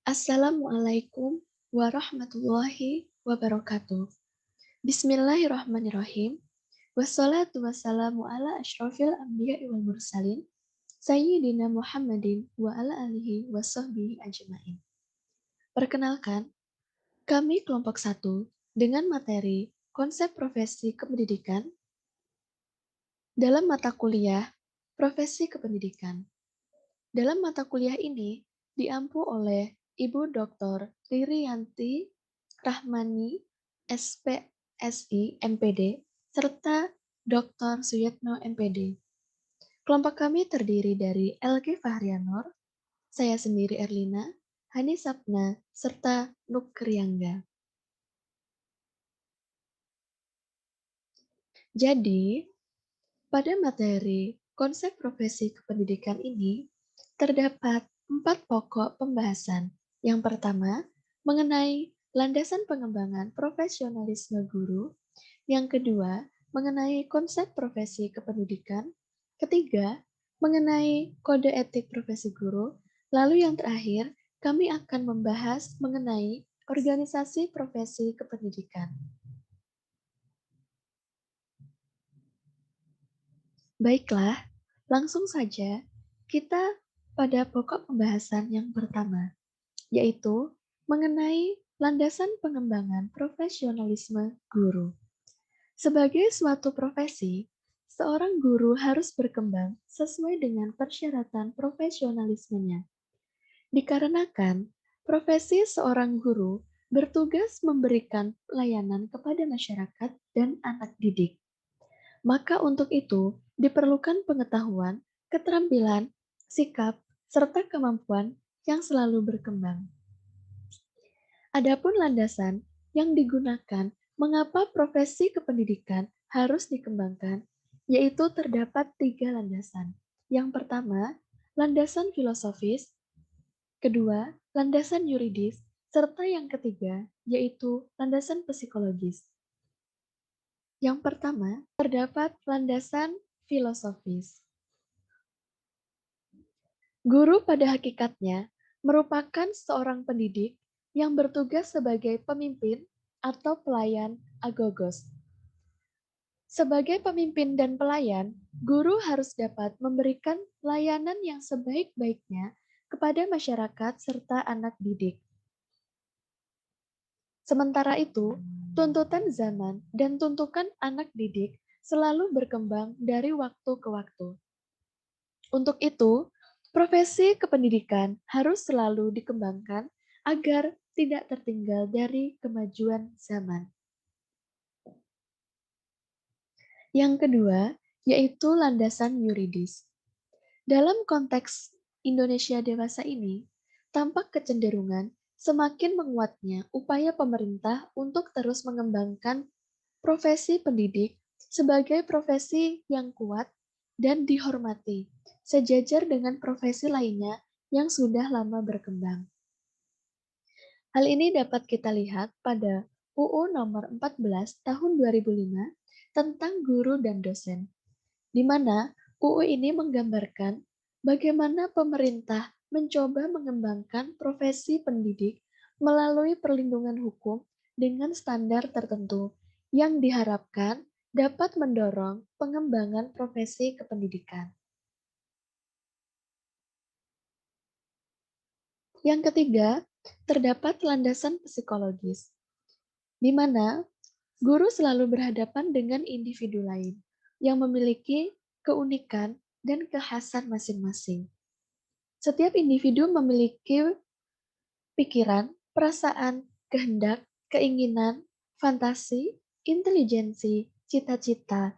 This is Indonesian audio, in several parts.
Assalamualaikum warahmatullahi wabarakatuh. Bismillahirrahmanirrahim. Wassalatu wassalamu ala asyrafil anbiya'i wal mursalin. Sayyidina Muhammadin wa ala alihi wa sahbihi ajma'in. Perkenalkan, kami kelompok 1 dengan materi konsep profesi kependidikan dalam mata kuliah profesi kependidikan. Dalam mata kuliah ini diampu oleh Ibu Dr. Ririanti Rahmani, SPSI, MPD, serta Dr. Suyatno, MPD. Kelompok kami terdiri dari LG Fahrianur, saya sendiri Erlina, Hani Sapna, serta Nuk Kriangga. Jadi, pada materi konsep profesi kependidikan ini, terdapat 4 pokok pembahasan. Yang pertama, mengenai landasan pengembangan profesionalisme guru. Yang kedua, mengenai konsep profesi kependidikan. Ketiga, mengenai kode etik profesi guru. Lalu yang terakhir, kami akan membahas mengenai organisasi profesi kependidikan. Baiklah, langsung saja kita pada pokok pembahasan yang pertama, yaitu mengenai landasan pengembangan profesionalisme guru. Sebagai suatu profesi, seorang guru harus berkembang sesuai dengan persyaratan profesionalismenya. Dikarenakan profesi seorang guru bertugas memberikan pelayanan kepada masyarakat dan anak didik. Maka untuk itu diperlukan pengetahuan, keterampilan, sikap, serta kemampuan yang selalu berkembang. Adapun landasan yang digunakan mengapa profesi kependidikan harus dikembangkan, yaitu terdapat 3 landasan. Yang pertama, landasan filosofis, kedua, landasan yuridis, serta yang ketiga, yaitu landasan psikologis. Yang pertama, terdapat landasan filosofis. Guru pada hakikatnya merupakan seorang pendidik yang bertugas sebagai pemimpin atau pelayan agogos. Sebagai pemimpin dan pelayan, guru harus dapat memberikan layanan yang sebaik-baiknya kepada masyarakat serta anak didik. Sementara itu, tuntutan zaman dan tuntutan anak didik selalu berkembang dari waktu ke waktu. Untuk itu, profesi kependidikan harus selalu dikembangkan agar tidak tertinggal dari kemajuan zaman. Yang kedua, yaitu landasan yuridis. Dalam konteks Indonesia dewasa ini, tampak kecenderungan semakin menguatnya upaya pemerintah untuk terus mengembangkan profesi pendidik sebagai profesi yang kuat dan dihormati, sejajar dengan profesi lainnya yang sudah lama berkembang. Hal ini dapat kita lihat pada UU nomor 14 tahun 2005 tentang guru dan dosen, di mana UU ini menggambarkan bagaimana pemerintah mencoba mengembangkan profesi pendidik melalui perlindungan hukum dengan standar tertentu yang diharapkan dapat mendorong pengembangan profesi kependidikan. Yang ketiga, terdapat landasan psikologis, di mana guru selalu berhadapan dengan individu lain yang memiliki keunikan dan kekhasan masing-masing. Setiap individu memiliki pikiran, perasaan, kehendak, keinginan, fantasi, intelijensi, cita-cita,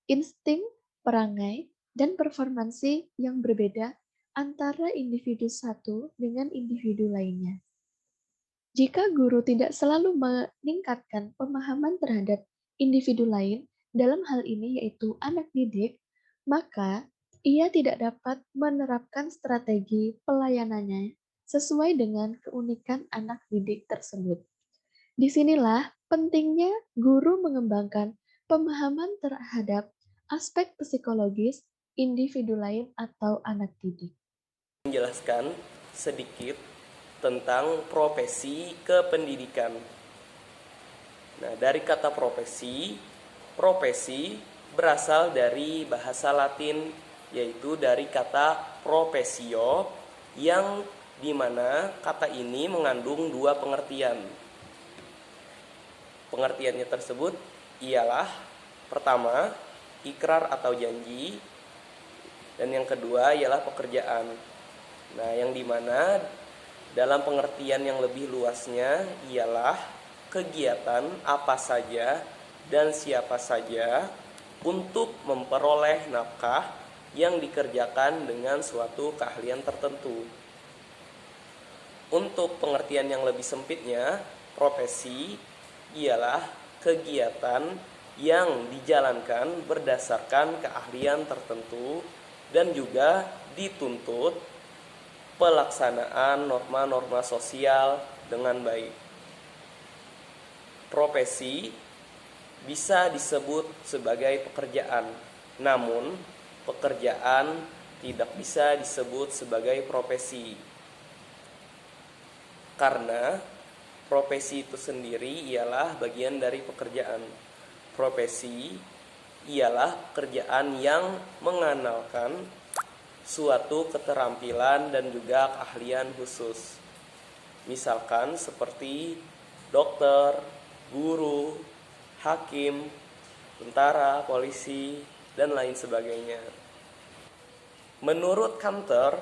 insting, perangai, dan performansi yang berbeda antara individu satu dengan individu lainnya. Jika guru tidak selalu meningkatkan pemahaman terhadap individu lain, dalam hal ini yaitu anak didik, maka ia tidak dapat menerapkan strategi pelayanannya sesuai dengan keunikan anak didik tersebut. Disinilah pentingnya guru mengembangkan pemahaman terhadap aspek psikologis individu lain atau anak didik. Menjelaskan sedikit tentang profesi kependidikan. Nah, dari kata profesi berasal dari bahasa Latin, yaitu dari kata profesio, yang dimana kata ini mengandung dua pengertian. Pengertiannya tersebut ialah pertama, ikrar atau janji, dan yang kedua ialah pekerjaan. Nah, yang dimana dalam pengertian yang lebih luasnya ialah kegiatan apa saja dan siapa saja untuk memperoleh nafkah yang dikerjakan dengan suatu keahlian tertentu. Untuk pengertian yang lebih sempitnya, profesi ialah kegiatan yang dijalankan berdasarkan keahlian tertentu dan juga dituntut pelaksanaan norma-norma sosial dengan baik. Profesi bisa disebut sebagai pekerjaan, namun pekerjaan tidak bisa disebut sebagai profesi. Karena profesi itu sendiri ialah bagian dari pekerjaan. Profesi ialah pekerjaan yang mengandalkan suatu keterampilan dan juga keahlian khusus. Misalkan seperti dokter, guru, hakim, tentara, polisi, dan lain sebagainya. Menurut Kantor,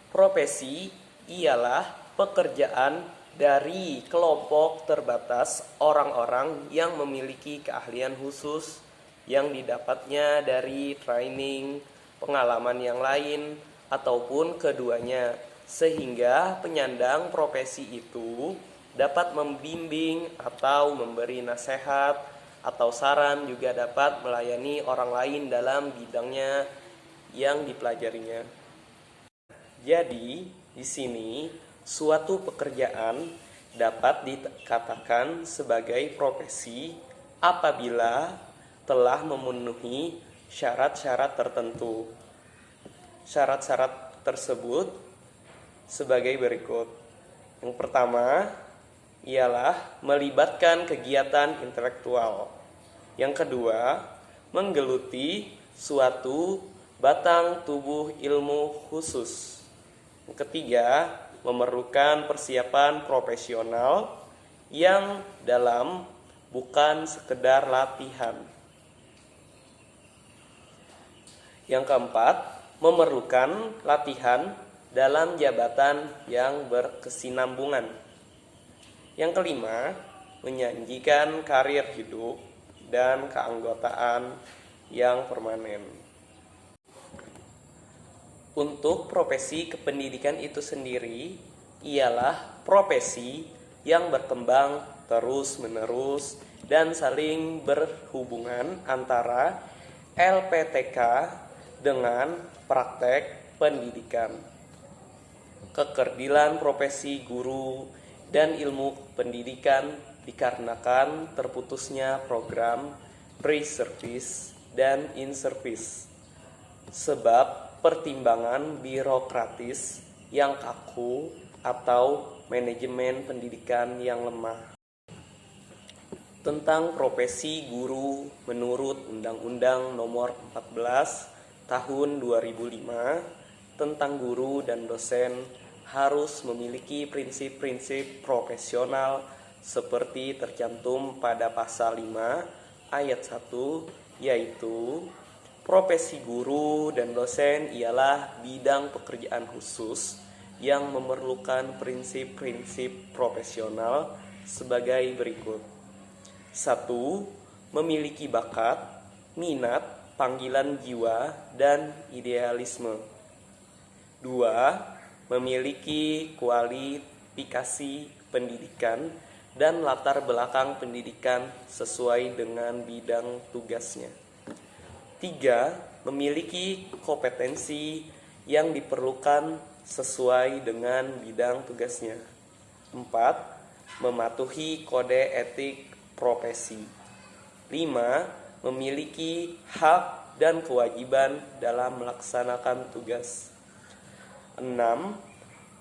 profesi ialah pekerjaan dari kelompok terbatas orang-orang yang memiliki keahlian khusus yang didapatnya dari training, pengalaman yang lain, ataupun keduanya, sehingga penyandang profesi itu dapat membimbing atau memberi nasihat atau saran, juga dapat melayani orang lain dalam bidangnya yang dipelajarinya. Jadi, di sini suatu pekerjaan dapat dikatakan sebagai profesi apabila telah memenuhi syarat-syarat tertentu. Syarat-syarat tersebut sebagai berikut. Yang pertama ialah melibatkan kegiatan intelektual. Yang kedua, menggeluti suatu batang tubuh ilmu khusus. Yang ketiga, memerlukan persiapan profesional yang dalam, bukan sekedar latihan. Yang keempat, memerlukan latihan dalam jabatan yang berkesinambungan. Yang kelima, menjanjikan karir hidup dan keanggotaan yang permanen. Untuk profesi kependidikan itu sendiri ialah profesi yang berkembang terus-menerus dan saling berhubungan antara LPTK dengan praktek pendidikan. Kekerdilan profesi guru dan ilmu pendidikan dikarenakan terputusnya program pre-service dan in-service, sebab pertimbangan birokratis yang kaku atau manajemen pendidikan yang lemah. Tentang profesi guru menurut Undang-Undang Nomor 14 Tahun 2005 tentang guru dan dosen harus memiliki prinsip-prinsip profesional seperti tercantum pada pasal 5 ayat 1, yaitu profesi guru dan dosen ialah bidang pekerjaan khusus yang memerlukan prinsip-prinsip profesional sebagai berikut. 1. Memiliki bakat, minat, panggilan jiwa, dan idealisme. 2. Memiliki kualifikasi pendidikan dan latar belakang pendidikan sesuai dengan bidang tugasnya. 3. Memiliki kompetensi yang diperlukan sesuai dengan bidang tugasnya. 4. Mematuhi kode etik profesi. 5. Memiliki hak dan kewajiban dalam melaksanakan tugas. 6.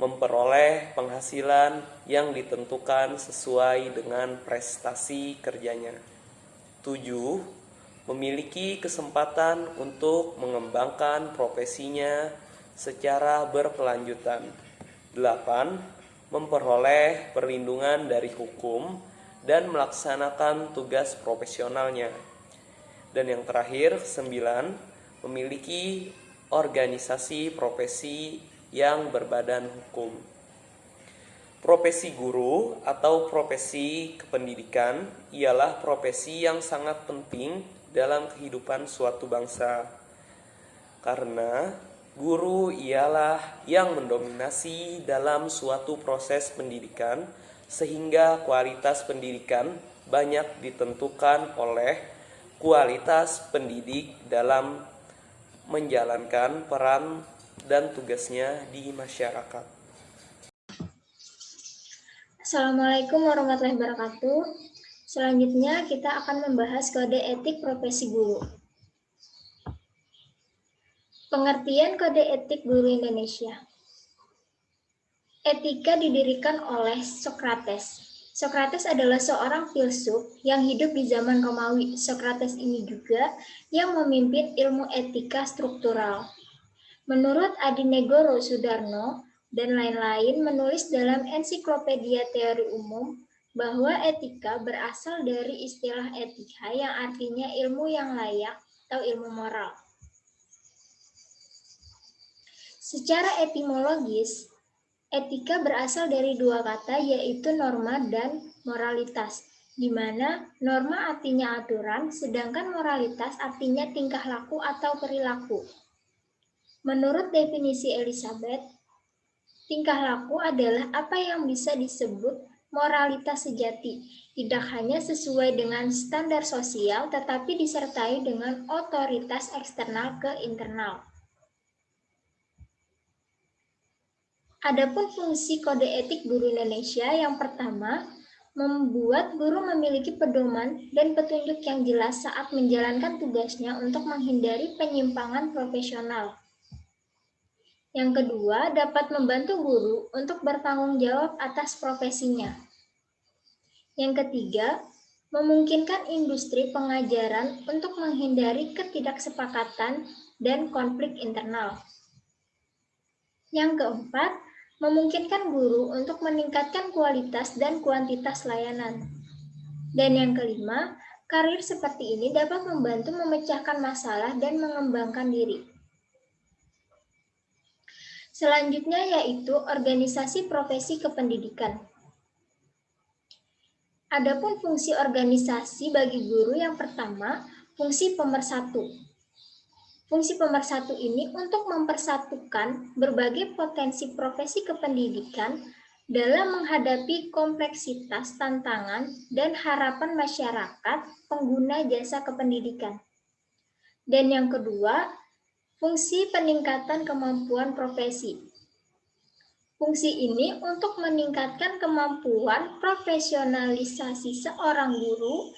memperoleh penghasilan yang ditentukan sesuai dengan prestasi kerjanya. 7. Memiliki kesempatan untuk mengembangkan profesinya secara berkelanjutan. 8. Memperoleh perlindungan dari hukum dan melaksanakan tugas profesionalnya. Dan yang terakhir, 9. Memiliki organisasi profesi yang berbadan hukum. Profesi guru atau profesi kependidikan ialah profesi yang sangat penting dalam kehidupan suatu bangsa. Karena guru ialah yang mendominasi dalam suatu proses pendidikan, sehingga kualitas pendidikan banyak ditentukan oleh kualitas pendidik dalam menjalankan peran dan tugasnya di masyarakat. Assalamualaikum warahmatullahi wabarakatuh. Selanjutnya kita akan membahas kode etik profesi guru. Pengertian kode etik guru Indonesia. Etika didirikan oleh Socrates. Socrates adalah seorang filsuf yang hidup di zaman Romawi. Socrates ini juga yang memimpin ilmu etika struktural. Menurut Adinegoro Sudarno dan lain-lain menulis dalam Ensiklopedia Teori Umum bahwa etika berasal dari istilah etika yang artinya ilmu yang layak atau ilmu moral. Secara etimologis, etika berasal dari dua kata yaitu norma dan moralitas, di mana norma artinya aturan, sedangkan moralitas artinya tingkah laku atau perilaku. Menurut definisi Elizabeth, tingkah laku adalah apa yang bisa disebut moralitas sejati, tidak hanya sesuai dengan standar sosial, tetapi disertai dengan otoritas eksternal ke internal. Adapun fungsi kode etik guru Indonesia yang pertama, membuat guru memiliki pedoman dan petunjuk yang jelas saat menjalankan tugasnya untuk menghindari penyimpangan profesional. Yang kedua, dapat membantu guru untuk bertanggung jawab atas profesinya. Yang ketiga, memungkinkan industri pengajaran untuk menghindari ketidaksepakatan dan konflik internal. Yang keempat, memungkinkan guru untuk meningkatkan kualitas dan kuantitas layanan. Dan yang kelima, karir seperti ini dapat membantu memecahkan masalah dan mengembangkan diri. Selanjutnya yaitu organisasi profesi kependidikan. Adapun fungsi organisasi bagi guru yang pertama, fungsi pemersatu. Fungsi pemersatu ini untuk mempersatukan berbagai potensi profesi kependidikan dalam menghadapi kompleksitas tantangan dan harapan masyarakat pengguna jasa kependidikan. Dan yang kedua, fungsi peningkatan kemampuan profesi. Fungsi ini untuk meningkatkan kemampuan profesionalisasi seorang guru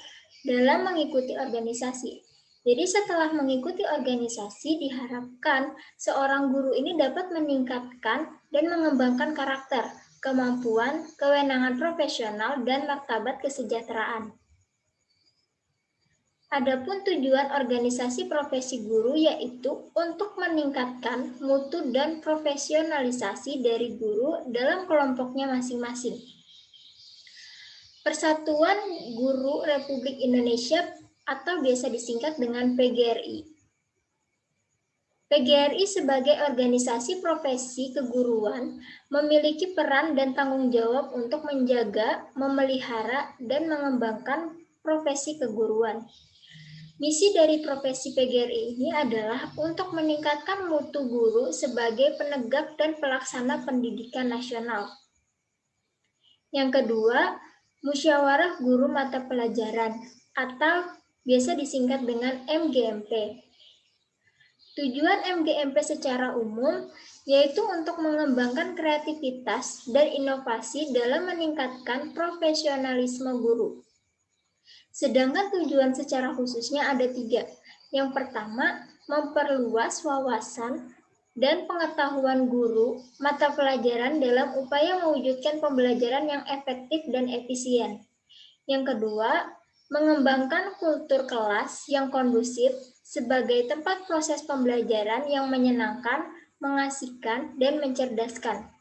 dalam mengikuti organisasi. Jadi setelah mengikuti organisasi, diharapkan seorang guru ini dapat meningkatkan dan mengembangkan karakter, kemampuan, kewenangan profesional, dan martabat kesejahteraan. Adapun tujuan organisasi profesi guru yaitu untuk meningkatkan mutu dan profesionalisasi dari guru dalam kelompoknya masing-masing. Persatuan Guru Republik Indonesia atau biasa disingkat dengan PGRI. PGRI sebagai organisasi profesi keguruan memiliki peran dan tanggung jawab untuk menjaga, memelihara, dan mengembangkan profesi keguruan. Misi dari profesi PGRI ini adalah untuk meningkatkan mutu guru sebagai penegak dan pelaksana pendidikan nasional. Yang kedua, musyawarah guru mata pelajaran atau biasa disingkat dengan MGMP. Tujuan MGMP secara umum yaitu untuk mengembangkan kreativitas dan inovasi dalam meningkatkan profesionalisme guru. Sedangkan tujuan secara khususnya ada 3. Yang pertama, memperluas wawasan dan pengetahuan guru mata pelajaran dalam upaya mewujudkan pembelajaran yang efektif dan efisien. Yang kedua, mengembangkan kultur kelas yang kondusif sebagai tempat proses pembelajaran yang menyenangkan, mengasihkan, dan mencerdaskan.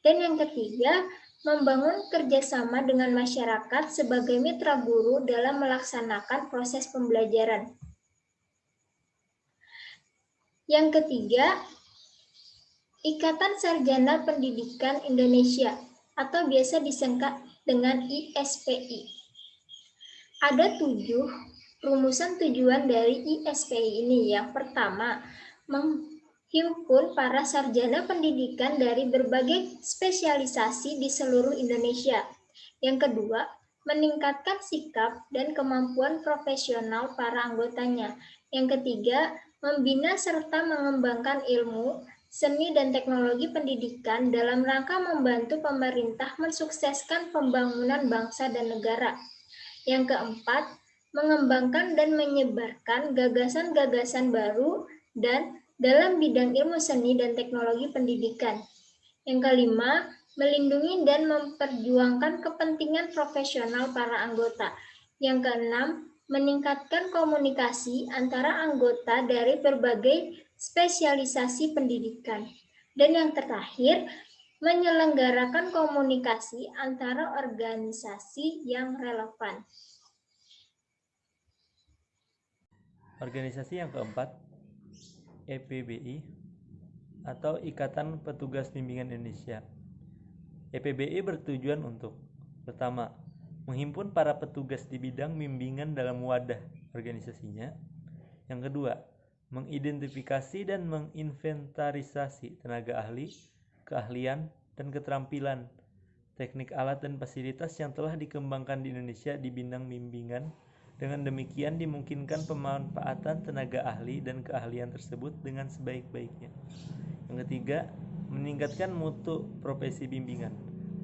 Dan yang ketiga, membangun kerjasama dengan masyarakat sebagai mitra guru dalam melaksanakan proses pembelajaran. Yang ketiga, Ikatan Sarjana Pendidikan Indonesia atau biasa disingkat dengan ISPI. Ada 7 rumusan tujuan dari ISPI ini. Yang pertama, menghimpun para sarjana pendidikan dari berbagai spesialisasi di seluruh Indonesia. Yang kedua, meningkatkan sikap dan kemampuan profesional para anggotanya. Yang ketiga, membina serta mengembangkan ilmu, seni dan teknologi pendidikan dalam rangka membantu pemerintah mensukseskan pembangunan bangsa dan negara. Yang keempat, mengembangkan dan menyebarkan gagasan-gagasan baru dan dalam bidang ilmu seni dan teknologi pendidikan. Yang kelima, melindungi dan memperjuangkan kepentingan profesional para anggota. Yang keenam, meningkatkan komunikasi antara anggota dari berbagai spesialisasi pendidikan. Dan yang terakhir, menyelenggarakan komunikasi antara organisasi yang relevan. Organisasi yang keempat, EPBI atau Ikatan Petugas Bimbingan Indonesia. EPBI bertujuan untuk: pertama, menghimpun para petugas di bidang bimbingan dalam wadah organisasinya. Yang kedua, mengidentifikasi dan menginventarisasi tenaga ahli, keahlian, dan keterampilan, teknik alat dan fasilitas yang telah dikembangkan di Indonesia di bidang bimbingan. Dengan demikian dimungkinkan pemanfaatan tenaga ahli dan keahlian tersebut dengan sebaik-baiknya. Yang ketiga, meningkatkan mutu profesi bimbingan.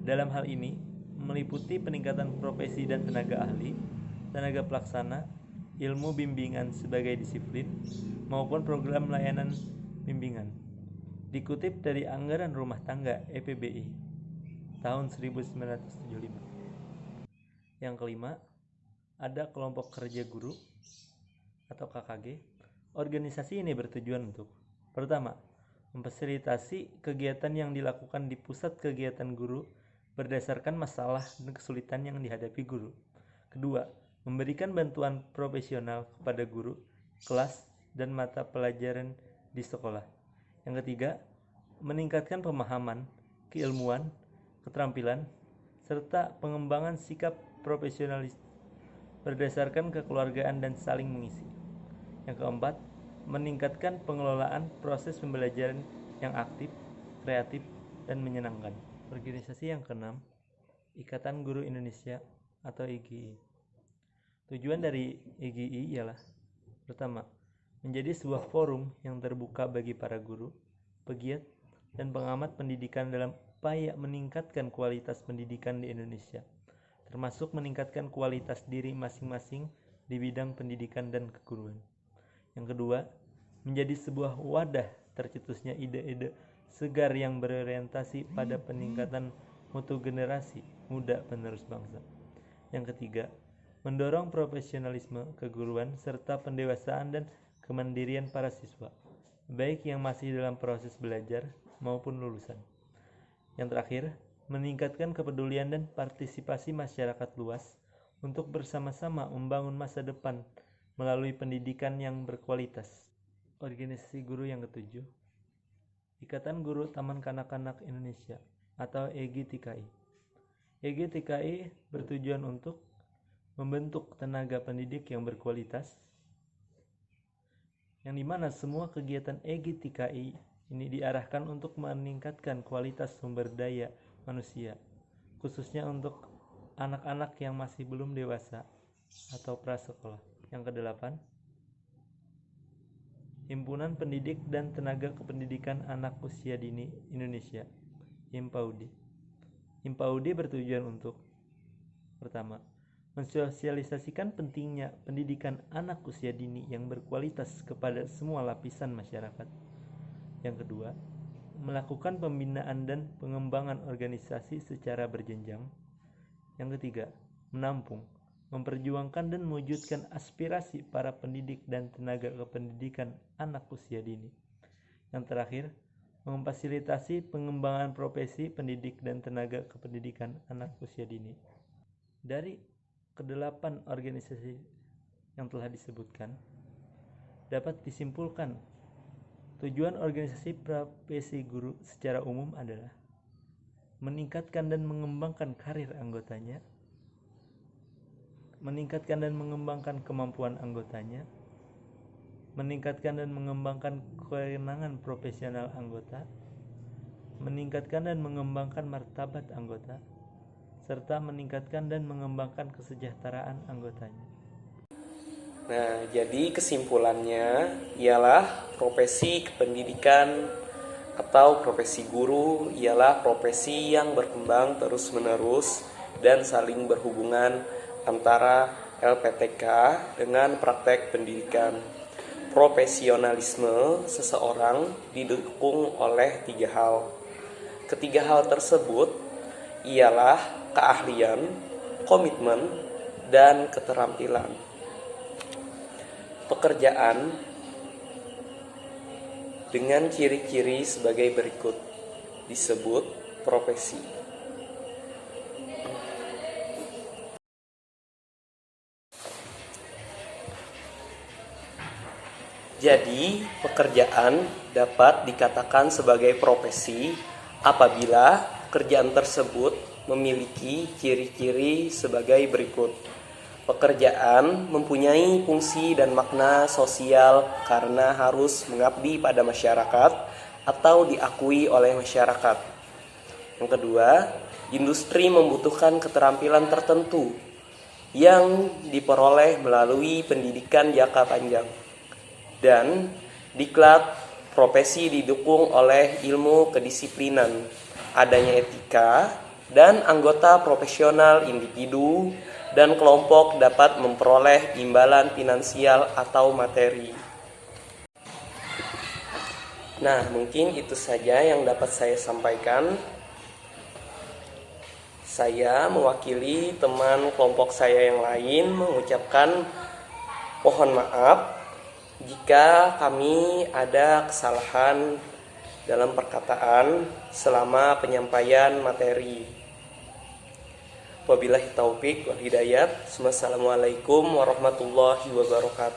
Dalam hal ini, meliputi peningkatan profesi dan tenaga ahli, tenaga pelaksana, ilmu bimbingan sebagai disiplin, maupun program layanan bimbingan. Dikutip dari Anggaran Rumah Tangga EPBI tahun 1975. Yang kelima, ada Kelompok Kerja Guru atau KKG. Organisasi ini bertujuan untuk: pertama, memfasilitasi kegiatan yang dilakukan di pusat kegiatan guru berdasarkan masalah dan kesulitan yang dihadapi guru. Kedua, memberikan bantuan profesional kepada guru, kelas, dan mata pelajaran di sekolah. Yang ketiga, meningkatkan pemahaman, keilmuan, keterampilan, serta pengembangan sikap profesionalis berdasarkan kekeluargaan dan saling mengisi. Yang keempat, meningkatkan pengelolaan proses pembelajaran yang aktif, kreatif, dan menyenangkan. Organisasi yang keenam, Ikatan Guru Indonesia atau IGI. Tujuan dari IGI ialah: pertama, menjadi sebuah forum yang terbuka bagi para guru, pegiat, dan pengamat pendidikan dalam upaya meningkatkan kualitas pendidikan di Indonesia, termasuk meningkatkan kualitas diri masing-masing di bidang pendidikan dan keguruan. Yang kedua, menjadi sebuah wadah tercetusnya ide-ide segar yang berorientasi pada peningkatan mutu generasi muda penerus bangsa. Yang ketiga, mendorong profesionalisme keguruan serta pendewasaan dan kemandirian para siswa, baik yang masih dalam proses belajar maupun lulusan. Yang terakhir, meningkatkan kepedulian dan partisipasi masyarakat luas untuk bersama-sama membangun masa depan melalui pendidikan yang berkualitas. Organisasi guru yang ketujuh, Ikatan Guru Taman Kanak-kanak Indonesia atau EGTKI. EGTKI bertujuan untuk membentuk tenaga pendidik yang berkualitas, yang dimana semua kegiatan EGTKI ini diarahkan untuk meningkatkan kualitas sumber daya manusia, khususnya untuk anak-anak yang masih belum dewasa atau prasekolah. Yang kedelapan, Himpunan Pendidik dan Tenaga Kependidikan Anak Usia Dini Indonesia, HIMPAUDI. HIMPAUDI bertujuan untuk: pertama, mensosialisasikan pentingnya pendidikan anak usia dini yang berkualitas kepada semua lapisan masyarakat. Yang kedua, melakukan pembinaan dan pengembangan organisasi secara berjenjang. Yang ketiga, menampung, memperjuangkan dan mewujudkan aspirasi para pendidik dan tenaga kependidikan anak usia dini. Yang terakhir, memfasilitasi pengembangan profesi pendidik dan tenaga kependidikan anak usia dini. Dari kedelapan organisasi yang telah disebutkan, dapat disimpulkan tujuan organisasi profesi guru secara umum adalah meningkatkan dan mengembangkan karir anggotanya, meningkatkan dan mengembangkan kemampuan anggotanya, meningkatkan dan mengembangkan kewenangan profesional anggota, meningkatkan dan mengembangkan martabat anggota, serta meningkatkan dan mengembangkan kesejahteraan anggotanya. Nah, jadi kesimpulannya ialah profesi kependidikan atau profesi guru ialah profesi yang berkembang terus-menerus dan saling berhubungan antara LPTK dengan praktek pendidikan. Profesionalisme seseorang didukung oleh 3 hal. Ketiga hal tersebut ialah keahlian, komitmen, dan keterampilan. Pekerjaan dengan ciri-ciri sebagai berikut disebut profesi. Jadi, pekerjaan dapat dikatakan sebagai profesi apabila pekerjaan tersebut memiliki ciri-ciri sebagai berikut. Pekerjaan mempunyai fungsi dan makna sosial karena harus mengabdi pada masyarakat atau diakui oleh masyarakat. Yang kedua, industri membutuhkan keterampilan tertentu yang diperoleh melalui pendidikan jangka panjang. Dan diklat profesi didukung oleh ilmu kedisiplinan, adanya etika, dan anggota profesional individu dan kelompok dapat memperoleh imbalan finansial atau materi. Nah, mungkin itu saja yang dapat saya sampaikan. Saya mewakili teman kelompok saya yang lain mengucapkan mohon maaf jika kami ada kesalahan dalam perkataan selama penyampaian materi. Wabillahi taufik wal hidayat. Wassalamualaikum warahmatullahi wabarakatuh.